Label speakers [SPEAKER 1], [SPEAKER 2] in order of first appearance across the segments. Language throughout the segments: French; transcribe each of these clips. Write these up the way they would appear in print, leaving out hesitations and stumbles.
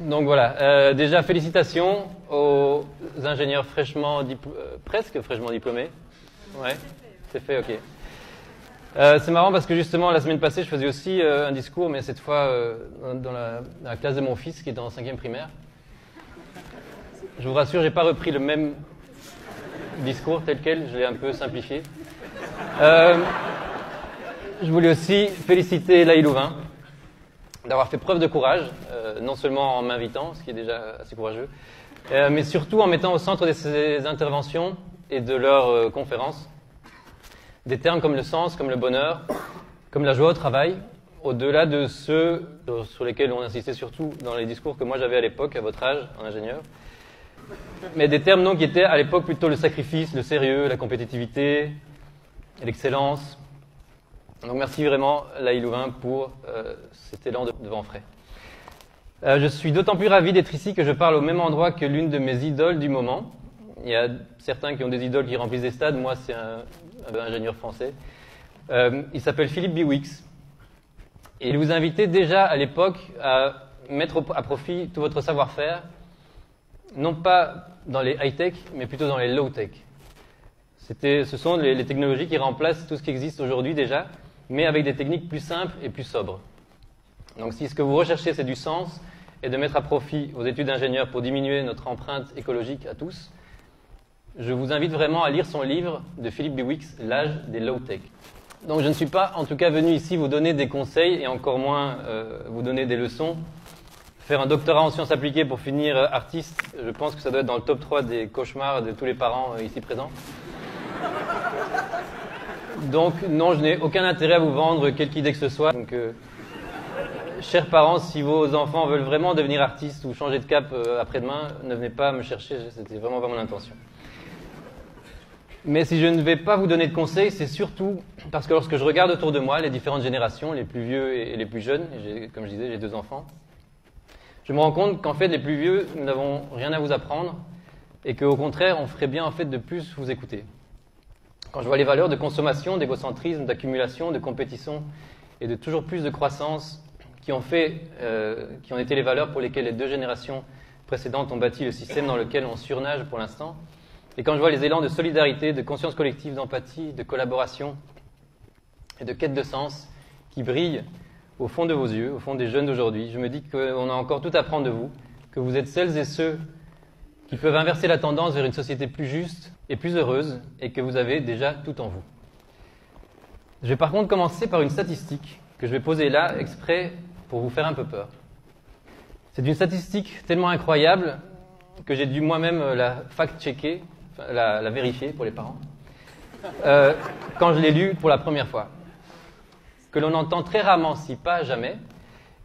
[SPEAKER 1] Donc voilà, déjà félicitations aux ingénieurs presque fraîchement diplômés. Ouais, c'est fait, ok. C'est marrant parce que justement la semaine passée je faisais aussi un discours, mais cette fois dans la classe de mon fils qui est en 5e primaire. Je vous rassure, j'ai pas repris le même discours tel quel, je l'ai un peu simplifié. Je voulais aussi féliciter Laï Louvain d'avoir fait preuve de courage, non seulement en m'invitant, ce qui est déjà assez courageux, mais surtout en mettant au centre de ses interventions et de leurs conférences des termes comme le sens, comme le bonheur, comme la joie au travail, au-delà de ceux sur lesquels on insistait surtout dans les discours que moi j'avais à l'époque, à votre âge, en ingénieur, mais des termes donc qui étaient à l'époque plutôt le sacrifice, le sérieux, la compétitivité, l'excellence. Donc merci vraiment Laï Louvain pour cet élan de vent frais. Je suis d'autant plus ravi d'être ici que je parle au même endroit que l'une de mes idoles du moment. Il y a certains qui ont des idoles qui remplissent des stades, moi c'est un ingénieur français. Il s'appelle Philippe Biwix. Et il vous invitait déjà à l'époque à mettre à profit tout votre savoir-faire, non pas dans les high-tech, mais plutôt dans les low-tech. Ce sont les technologies qui remplacent tout ce qui existe aujourd'hui déjà, mais avec des techniques plus simples et plus sobres. Donc si ce que vous recherchez c'est du sens et de mettre à profit vos études d'ingénieur pour diminuer notre empreinte écologique à tous, je vous invite vraiment à lire son livre de Philippe Biwix, L'âge des low-tech. Donc je ne suis pas en tout cas venu ici vous donner des conseils et encore moins vous donner des leçons. Faire un doctorat en sciences appliquées pour finir artiste, je pense que ça doit être dans le top 3 des cauchemars de tous les parents ici présents. Donc non, je n'ai aucun intérêt à vous vendre quelque idée que ce soit. Donc, chers parents, si vos enfants veulent vraiment devenir artistes ou changer de cap après-demain, ne venez pas me chercher, c'était vraiment pas mon intention. Mais si je ne vais pas vous donner de conseils, c'est surtout parce que lorsque je regarde autour de moi les différentes générations, les plus vieux et les plus jeunes, et comme je disais, j'ai 2 enfants, je me rends compte qu'en fait les plus vieux, nous n'avons rien à vous apprendre et qu'au contraire, on ferait bien en fait de plus vous écouter. Quand je vois les valeurs de consommation, d'égocentrisme, d'accumulation, de compétition et de toujours plus de croissance qui ont été les valeurs pour lesquelles les 2 générations précédentes ont bâti le système dans lequel on surnage pour l'instant, et quand je vois les élans de solidarité, de conscience collective, d'empathie, de collaboration et de quête de sens qui brillent au fond de vos yeux, au fond des jeunes d'aujourd'hui, je me dis qu'on a encore tout à apprendre de vous, que vous êtes celles et ceux qui peuvent inverser la tendance vers une société plus juste et plus heureuse, et que vous avez déjà tout en vous. Je vais par contre commencer par une statistique que je vais poser là, exprès pour vous faire un peu peur. C'est une statistique tellement incroyable que j'ai dû moi-même la fact-checker, la vérifier pour les parents, quand je l'ai lue pour la première fois. Que l'on entend très rarement, si pas jamais,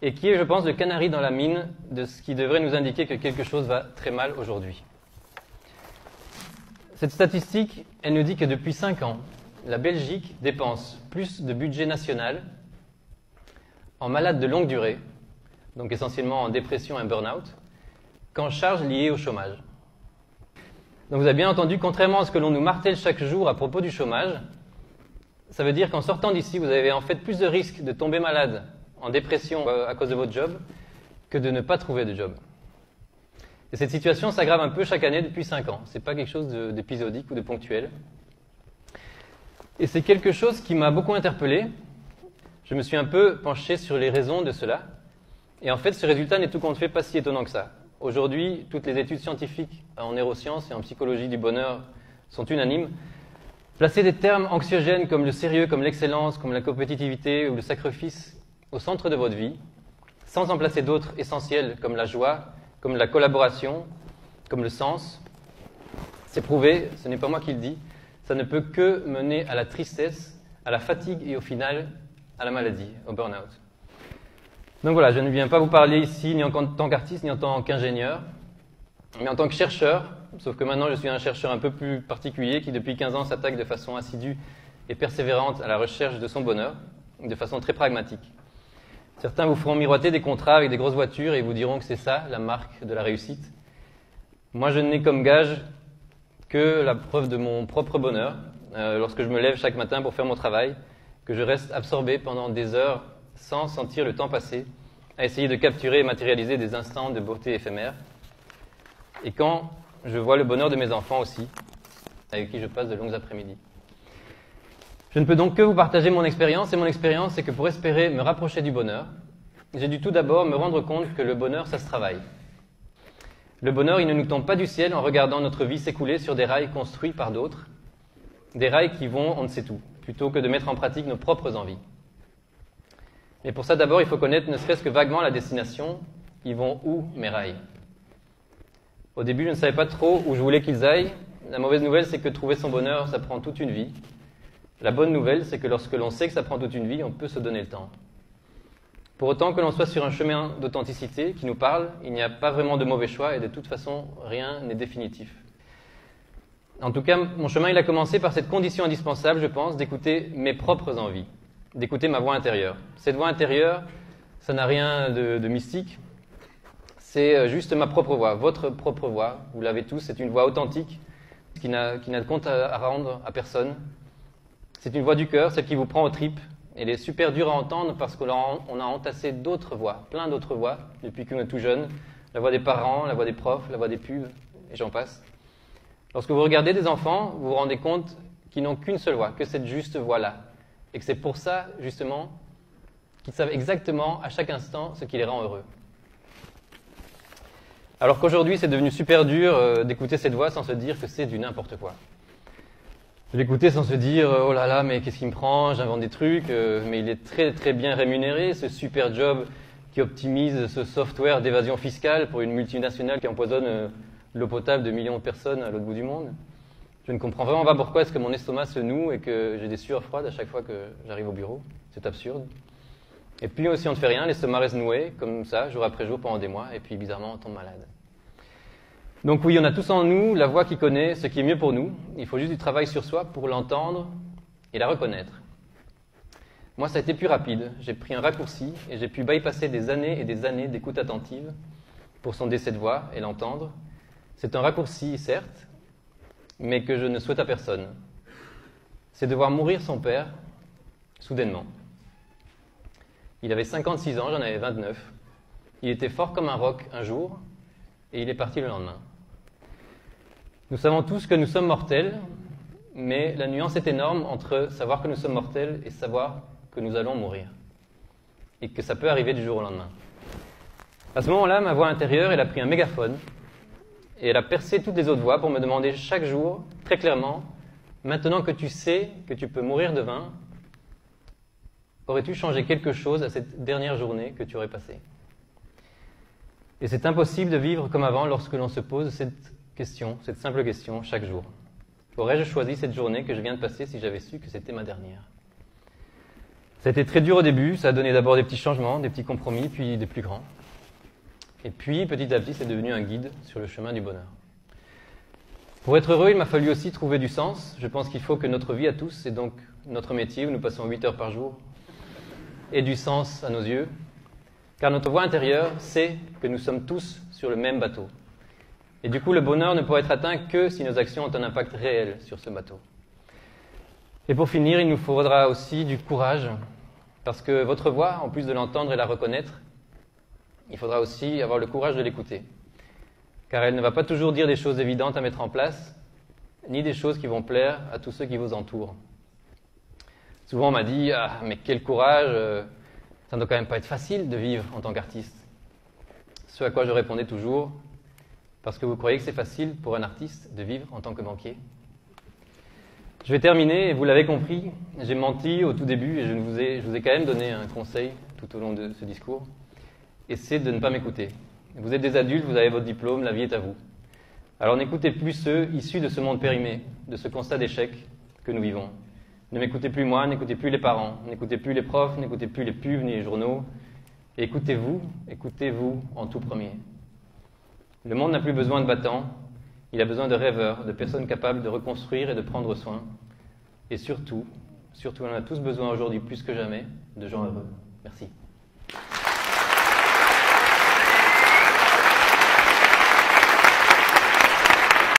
[SPEAKER 1] et qui est, je pense, le canari dans la mine de ce qui devrait nous indiquer que quelque chose va très mal aujourd'hui. Cette statistique, elle nous dit que depuis 5 ans, la Belgique dépense plus de budget national en malades de longue durée, donc essentiellement en dépression et burn-out, qu'en charges liées au chômage. Donc vous avez bien entendu, contrairement à ce que l'on nous martèle chaque jour à propos du chômage, ça veut dire qu'en sortant d'ici, vous avez en fait plus de risques de tomber malade en dépression à cause de votre job que de ne pas trouver de job. Et cette situation s'aggrave un peu chaque année depuis 5 ans. Ce n'est pas quelque chose d'épisodique ou de ponctuel. Et c'est quelque chose qui m'a beaucoup interpellé. Je me suis un peu penché sur les raisons de cela. Et en fait, ce résultat n'est tout compte fait pas si étonnant que ça. Aujourd'hui, toutes les études scientifiques en neurosciences et en psychologie du bonheur sont unanimes. Placer des termes anxiogènes comme le sérieux, comme l'excellence, comme la compétitivité ou le sacrifice au centre de votre vie, sans en placer d'autres essentiels comme la joie, comme la collaboration, comme le sens, c'est prouvé, ce n'est pas moi qui le dis, ça ne peut que mener à la tristesse, à la fatigue et au final à la maladie, au burn-out. Donc voilà, je ne viens pas vous parler ici ni en tant qu'artiste ni en tant qu'ingénieur, mais en tant que chercheur, sauf que maintenant je suis un chercheur un peu plus particulier qui depuis 15 ans s'attaque de façon assidue et persévérante à la recherche de son bonheur, de façon très pragmatique. Certains vous feront miroiter des contrats avec des grosses voitures et vous diront que c'est ça la marque de la réussite. Moi je n'ai comme gage que la preuve de mon propre bonheur, lorsque je me lève chaque matin pour faire mon travail, que je reste absorbé pendant des heures sans sentir le temps passer à essayer de capturer et matérialiser des instants de beauté éphémère. Et quand je vois le bonheur de mes enfants aussi, avec qui je passe de longues après-midi. Je ne peux donc que vous partager mon expérience, et mon expérience, c'est que pour espérer me rapprocher du bonheur, j'ai dû tout d'abord me rendre compte que le bonheur, ça se travaille. Le bonheur, il ne nous tombe pas du ciel en regardant notre vie s'écouler sur des rails construits par d'autres, des rails qui vont on ne sait où, plutôt que de mettre en pratique nos propres envies. Mais pour ça, d'abord, il faut connaître ne serait-ce que vaguement la destination. Ils vont où, mes rails? Au début, je ne savais pas trop où je voulais qu'ils aillent. La mauvaise nouvelle, c'est que trouver son bonheur, ça prend toute une vie. La bonne nouvelle, c'est que lorsque l'on sait que ça prend toute une vie, on peut se donner le temps. Pour autant que l'on soit sur un chemin d'authenticité qui nous parle, il n'y a pas vraiment de mauvais choix et de toute façon, rien n'est définitif. En tout cas, mon chemin, il a commencé par cette condition indispensable, je pense, d'écouter mes propres envies, d'écouter ma voix intérieure. Cette voix intérieure, ça n'a rien de mystique, c'est juste ma propre voix, votre propre voix, vous l'avez tous, c'est une voix authentique qui n'a de compte à rendre à personne. C'est une voix du cœur, celle qui vous prend aux tripes. Elle est super dure à entendre parce qu'on a entassé d'autres voix, plein d'autres voix, depuis qu'on est tout jeune. La voix des parents, la voix des profs, la voix des pubs, et j'en passe. Lorsque vous regardez des enfants, vous vous rendez compte qu'ils n'ont qu'une seule voix, que cette juste voix-là. Et que c'est pour ça, justement, qu'ils savent exactement, à chaque instant, ce qui les rend heureux. Alors qu'aujourd'hui, c'est devenu super dur d'écouter cette voix sans se dire que c'est du n'importe quoi. De l'écouter sans se dire « Oh là là, mais qu'est-ce qui me prend? J'invente des trucs, mais il est très très bien rémunéré, ce super job qui optimise ce software d'évasion fiscale pour une multinationale qui empoisonne l'eau potable de millions de personnes à l'autre bout du monde. Je ne comprends vraiment pas pourquoi est-ce que mon estomac se noue et que j'ai des sueurs froides à chaque fois que j'arrive au bureau. C'est absurde. Et puis, si on ne fait rien, l'estomac reste noué, comme ça, jour après jour, pendant des mois, et puis bizarrement, on tombe malade. Donc oui, on a tous en nous la voix qui connaît ce qui est mieux pour nous. Il faut juste du travail sur soi pour l'entendre et la reconnaître. Moi, ça a été plus rapide. J'ai pris un raccourci et j'ai pu bypasser des années et des années d'écoute attentive pour sonder cette voix et l'entendre. C'est un raccourci, certes, mais que je ne souhaite à personne. C'est de voir mourir son père, soudainement. Il avait 56 ans, j'en avais 29. Il était fort comme un roc un jour, et il est parti le lendemain. Nous savons tous que nous sommes mortels, mais la nuance est énorme entre savoir que nous sommes mortels et savoir que nous allons mourir. Et que ça peut arriver du jour au lendemain. À ce moment-là, ma voix intérieure, elle a pris un mégaphone, et elle a percé toutes les autres voix pour me demander chaque jour, très clairement, maintenant que tu sais que tu peux mourir de faim, aurais-tu changé quelque chose à cette dernière journée que tu aurais passée? Et c'est impossible de vivre comme avant lorsque l'on se pose cette question, cette simple question, chaque jour. Aurais-je choisi cette journée que je viens de passer si j'avais su que c'était ma dernière? Ça a été très dur au début, ça a donné d'abord des petits changements, des petits compromis, puis des plus grands. Et puis, petit à petit, c'est devenu un guide sur le chemin du bonheur. Pour être heureux, il m'a fallu aussi trouver du sens. Je pense qu'il faut que notre vie à tous, et donc notre métier où nous passons 8 heures par jour, ait du sens à nos yeux. Car notre voix intérieure sait que nous sommes tous sur le même bateau. Et du coup, le bonheur ne pourra être atteint que si nos actions ont un impact réel sur ce bateau. Et pour finir, il nous faudra aussi du courage, parce que votre voix, en plus de l'entendre et la reconnaître, il faudra aussi avoir le courage de l'écouter. Car elle ne va pas toujours dire des choses évidentes à mettre en place, ni des choses qui vont plaire à tous ceux qui vous entourent. Souvent on m'a dit « Ah, mais quel courage, ça ne doit quand même pas être facile de vivre en tant qu'artiste. » Ce à quoi je répondais toujours « Parce que vous croyez que c'est facile pour un artiste de vivre en tant que banquier ?» Je vais terminer, et vous l'avez compris, j'ai menti au tout début et je vous ai quand même donné un conseil tout au long de ce discours, et c'est de ne pas m'écouter. Vous êtes des adultes, vous avez votre diplôme, la vie est à vous. Alors n'écoutez plus ceux issus de ce monde périmé, de ce constat d'échec que nous vivons. Ne m'écoutez plus moi, n'écoutez plus les parents, n'écoutez plus les profs, n'écoutez plus les pubs ni les journaux. Et écoutez-vous en tout premier. Le monde n'a plus besoin de battants, il a besoin de rêveurs, de personnes capables de reconstruire et de prendre soin. Et surtout, on en a tous besoin aujourd'hui plus que jamais, de gens heureux. Merci.